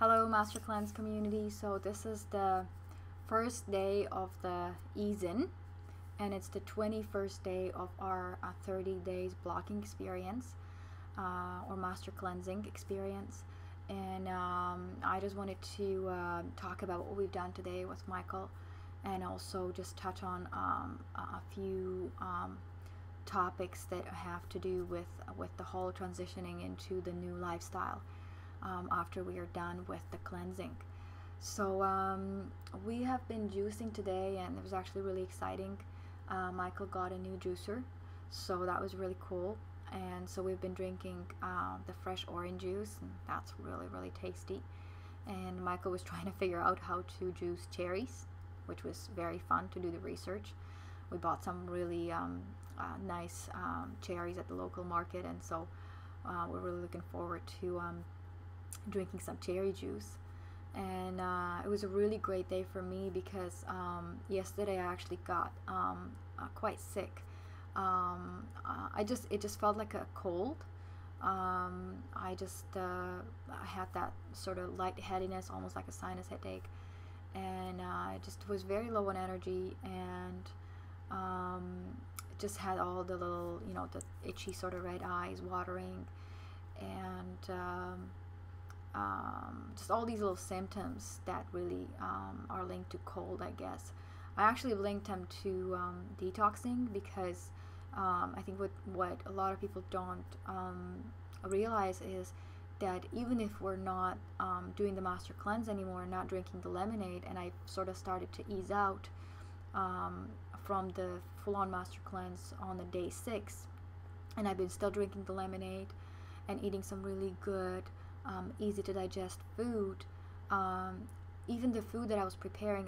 Hello, Master Cleanse community. So this is the first day of the ease-in, and it's the 21st day of our 30 days blocking experience or Master Cleansing experience. And I just wanted to talk about what we've done today with Michael, and also just touch on a few topics that have to do with the whole transitioning into the new lifestyle. After we are done with the cleansing. So we have been juicing today, and it was actually really exciting. Michael got a new juicer, so that was really cool. And so we've been drinking the fresh orange juice, and that's really tasty. And Michael was trying to figure out how to juice cherries, which was very fun to do the research. We bought some really nice cherries at the local market, and so we're really looking forward to drinking some cherry juice. And it was a really great day for me because yesterday I actually got quite sick. It just felt like a cold. I had that sort of lightheadedness, almost like a sinus headache, and I just was very low on energy, and just had all the little, the itchy sort of red eyes, watering, and just all these little symptoms that really are linked to cold, I guess. I actually linked them to detoxing because I think what a lot of people don't realize is that even if we're not doing the Master Cleanse anymore, not drinking the lemonade, and I sort of started to ease out from the full-on Master Cleanse on the day 6, and I've been still drinking the lemonade and eating some really good easy to digest food. Even the food that I was preparing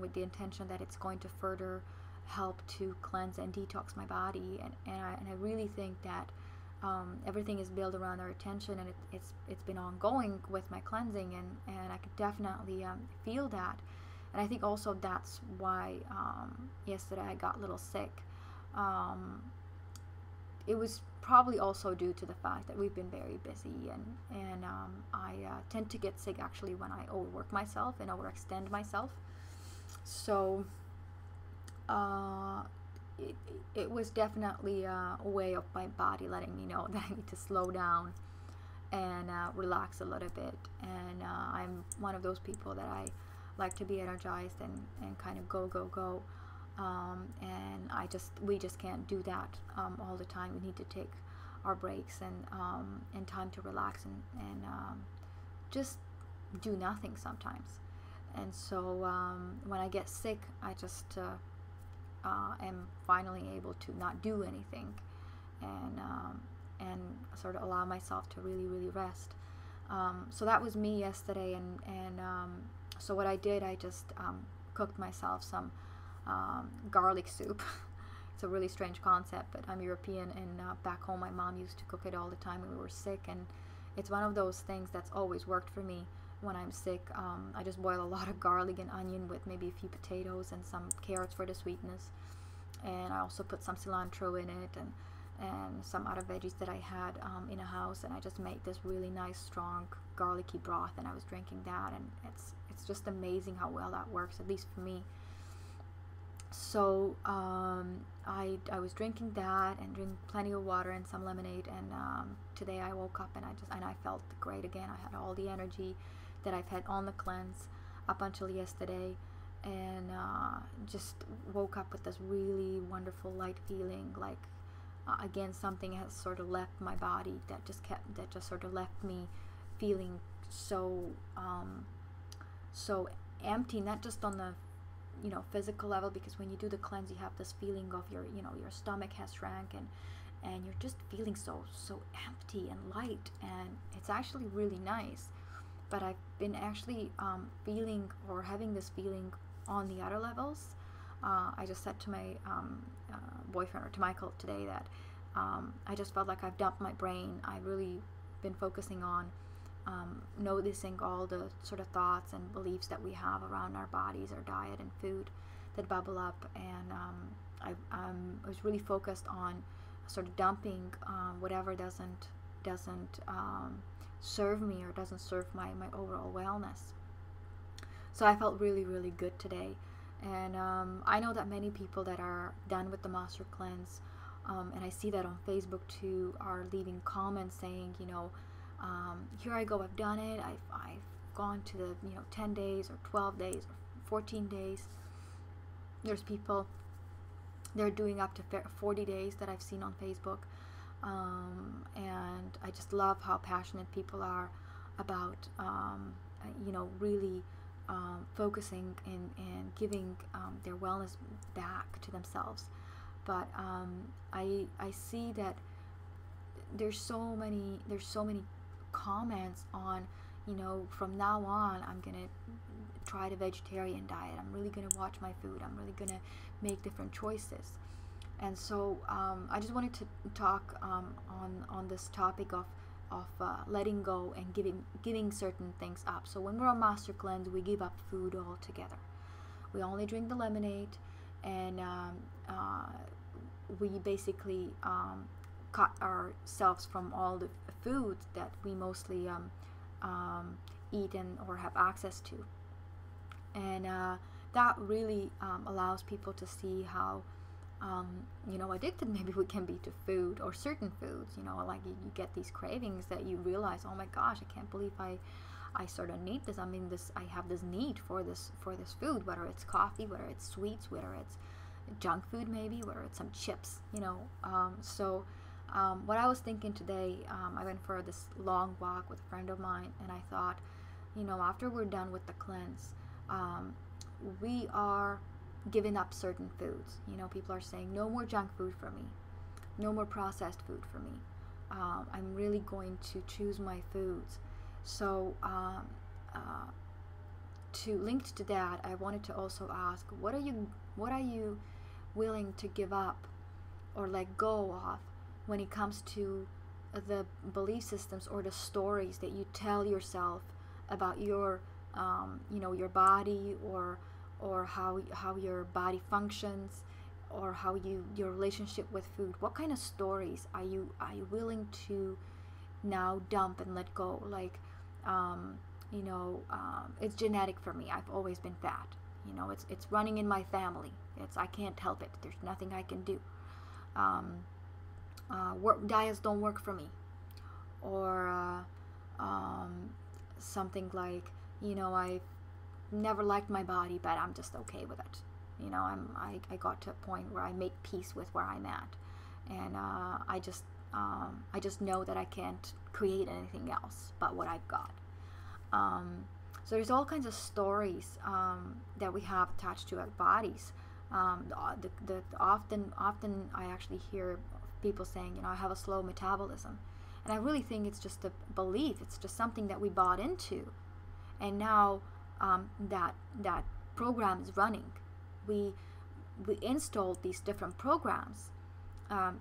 with the intention that it's going to further help to cleanse and detox my body, and I really think that everything is built around our attention, and it's been ongoing with my cleansing, and I could definitely feel that. And I think also that's why yesterday I got a little sick. It was probably also due to the fact that we've been very busy, and I tend to get sick actually when I overwork myself and overextend myself. So it was definitely a way of my body letting me know that I need to slow down and relax a little bit. And I'm one of those people that I like to be energized and kind of go. And we just can't do that all the time. We need to take our breaks and time to relax and just do nothing sometimes. And so when I get sick, I just am finally able to not do anything and sort of allow myself to really rest. So that was me yesterday, and so what I did, I just cooked myself some garlic soup. It's a really strange concept, but I'm European, and back home my mom used to cook it all the time when we were sick, and it's one of those things that's always worked for me when I'm sick. I just boil a lot of garlic and onion with maybe a few potatoes and some carrots for the sweetness, and I also put some cilantro in it, and some other veggies that I had in a house, and I just made this really nice strong garlicky broth, and I was drinking that, and it's just amazing how well that works, at least for me. So I was drinking that and drinking plenty of water and some lemonade, and today I woke up and I felt great again. I had all the energy that I've had on the cleanse up until yesterday, and just woke up with this really wonderful light feeling, like again something has sort of left my body that just sort of left me feeling so empty, not just on the physical level, because when you do the cleanse you have this feeling of your stomach has shrank, and you're just feeling so empty and light, and it's actually really nice. But I've been actually feeling or having this feeling on the other levels. I just said to my boyfriend, or to Michael today, that I just felt like I've dumped my brain. I've really been focusing on noticing all the sort of thoughts and beliefs that we have around our bodies, our diet and food that bubble up, and I was really focused on sort of dumping whatever doesn't serve me or doesn't serve my overall wellness. So I felt really, really good today. And I know that many people that are done with the Master Cleanse, and I see that on Facebook too, are leaving comments saying, here I go, I've done it, I've gone to the 10 days or 12 days or 14 days. There's people, they're doing up to 40 days that I've seen on Facebook. And I just love how passionate people are about really focusing and giving their wellness back to themselves. But I see that there's so many comments on, from now on I'm gonna try the vegetarian diet, I'm really gonna watch my food, I'm really gonna make different choices. And so I just wanted to talk on this topic of letting go and giving certain things up. So when we're on Master Cleanse, we give up food altogether. We only drink the lemonade, and we basically cut ourselves from all the foods that we mostly eat or have access to. And that really allows people to see how addicted maybe we can be to food or certain foods. Like you get these cravings that you realize, oh my gosh, I can't believe I sort of need this. I have this need for this food, whether it's coffee, whether it's sweets, whether it's junk food, maybe whether it's some chips. So what I was thinking today, I went for this long walk with a friend of mine, and I thought, after we're done with the cleanse, we are giving up certain foods. People are saying no more junk food for me, no more processed food for me. I'm really going to choose my foods. So to link to that, I wanted to also ask, what are you willing to give up or let go of when it comes to the belief systems or the stories that you tell yourself about your your body, or how your body functions, or how your relationship with food? What kind of stories are you willing to now dump and let go? Like it's genetic for me. I've always been fat. It's running in my family. I can't help it. There's nothing I can do. Diets don't work for me. Or something like, I've never liked my body, but I'm just okay with it. I got to a point where I make peace with where I'm at, and I just know that I can't create anything else but what I've got. So there's all kinds of stories that we have attached to our bodies. Often I actually hear people saying, I have a slow metabolism, and I really think it's just a belief. It's just something that we bought into, and now that program is running. We installed these different programs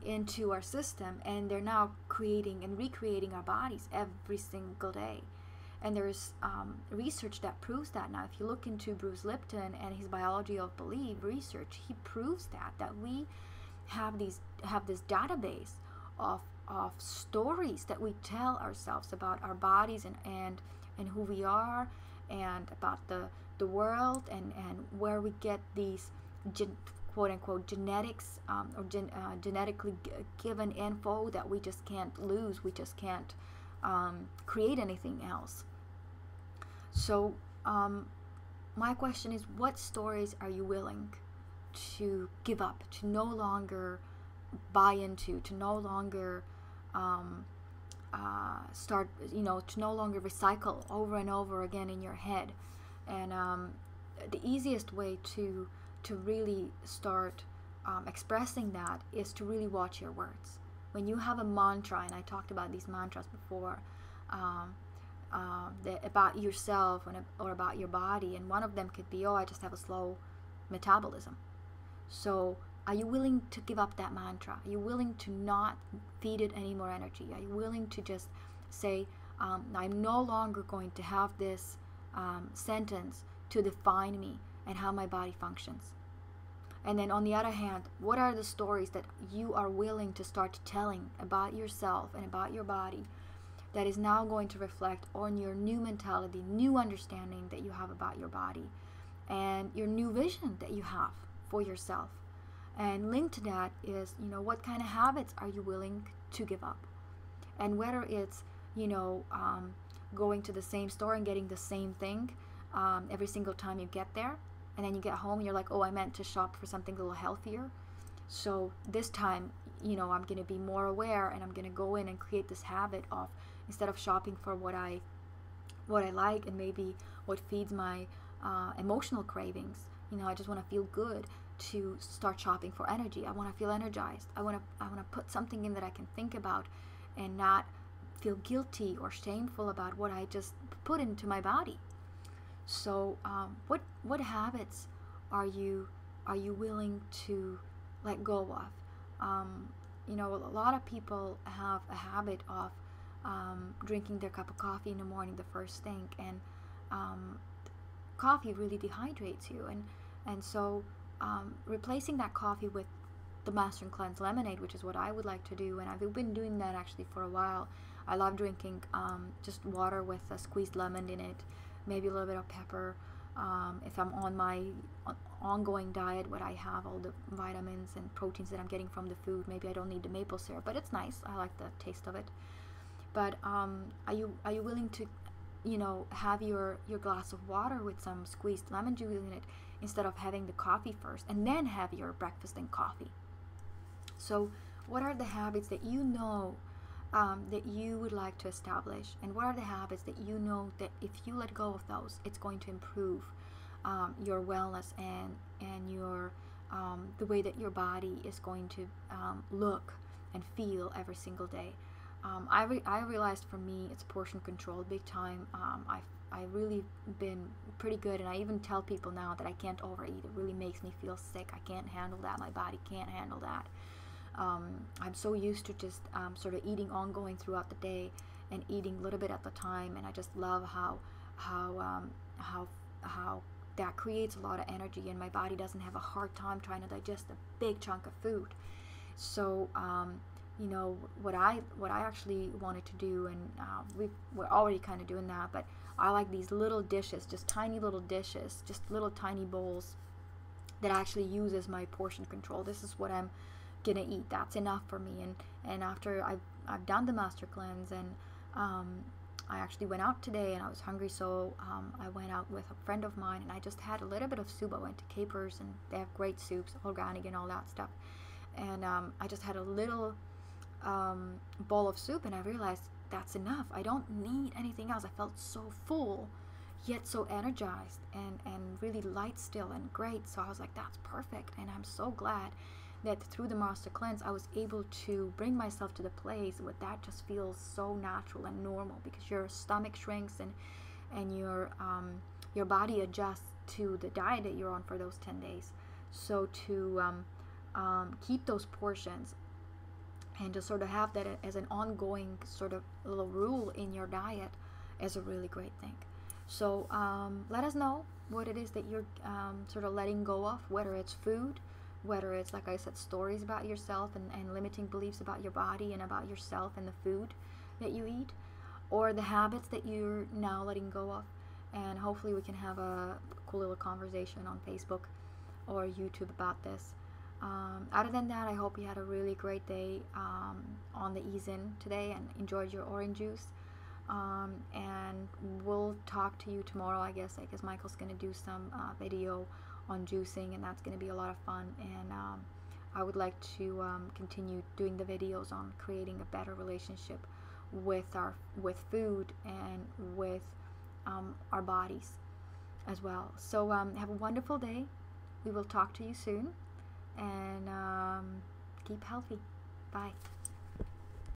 into our system, and they're now creating and recreating our bodies every single day. And there's research that proves that now. If you look into Bruce Lipton and his Biology of Belief research, he proves that we have this database of stories that we tell ourselves about our bodies and who we are, and about the world, and where we get these quote unquote genetics or genetically given info that we just can't lose. We just can't create anything else. So my question is, what stories are you willing to give up, to no longer buy into, to no longer to no longer recycle over and over again in your head? And the easiest way to really start expressing that is to really watch your words. When you have a mantra, and I talked about these mantras before, about yourself or about your body, and one of them could be, I just have a slow metabolism. So are you willing to give up that mantra? Are you willing to not feed it any more energy? Are you willing to just say, I'm no longer going to have this sentence to define me and how my body functions? And then on the other hand, what are the stories that you are willing to start telling about yourself and about your body that is now going to reflect on your new mentality, new understanding that you have about your body, and your new vision that you have for yourself. And linked to that is, what kind of habits are you willing to give up? And whether it's, going to the same store and getting the same thing every single time you get there, and then you get home and you're like, oh, I meant to shop for something a little healthier. So this time, I'm going to be more aware, and I'm going to go in and create this habit of, instead of shopping for what I like and maybe what feeds my emotional cravings, I just want to feel good, to start shopping for energy. I want to feel energized. I want to put something in that I can think about and not feel guilty or shameful about what I just put into my body. So what habits are you willing to let go of? A lot of people have a habit of drinking their cup of coffee in the morning the first thing, and coffee really dehydrates you, and so replacing that coffee with the Master and Cleanse lemonade, which is what I would like to do, and I've been doing that actually for a while. I love drinking just water with a squeezed lemon in it, maybe a little bit of pepper. If I'm on my ongoing diet, where I have all the vitamins and proteins that I'm getting from the food, maybe I don't need the maple syrup, but it's nice. I like the taste of it. But are you willing to, have your glass of water with some squeezed lemon juice in it, instead of having the coffee first and then have your breakfast and coffee? So what are the habits that that you would like to establish, and what are the habits that that if you let go of those, it's going to improve your wellness and your the way that your body is going to look and feel every single day? I realized for me, it's portion control big time. I've really been pretty good, and I even tell people now that I can't overeat. It really makes me feel sick. I can't handle that. My body can't handle that. I'm so used to just sort of eating ongoing throughout the day and eating a little bit at the time, and I just love how that creates a lot of energy, and my body doesn't have a hard time trying to digest a big chunk of food. So what I actually wanted to do, and we're already kind of doing that, but I like these little dishes, just tiny little dishes, just little tiny bowls that actually uses my portion control. This is what I'm gonna eat. That's enough for me. And after I've done the Master Cleanse, and I actually went out today, and I was hungry, so I went out with a friend of mine, and I just had a little bit of soup. I went to Capers, and they have great soups, organic and all that stuff, and I just had a little bowl of soup, and I realized that's enough. I don't need anything else. I felt so full, yet so energized, and really light still and great. So I was like, that's perfect. And I'm so glad that through the Master Cleanse, I was able to bring myself to the place where that just feels so natural and normal, because your stomach shrinks, and your body adjusts to the diet that you're on for those 10 days. So to keep those portions and to sort of have that as an ongoing sort of little rule in your diet is a really great thing. So let us know what it is that you're sort of letting go of, whether it's food, whether it's, like I said, stories about yourself and limiting beliefs about your body and about yourself and the food that you eat, or the habits that you're now letting go of. And hopefully we can have a cool little conversation on Facebook or YouTube about this. Other than that, I hope you had a really great day on the Ease-In today and enjoyed your orange juice. And we'll talk to you tomorrow, I guess. Michael's going to do some video on juicing, and that's going to be a lot of fun. And I would like to continue doing the videos on creating a better relationship with food and with our bodies as well. So have a wonderful day. We will talk to you soon, and keep healthy. Bye.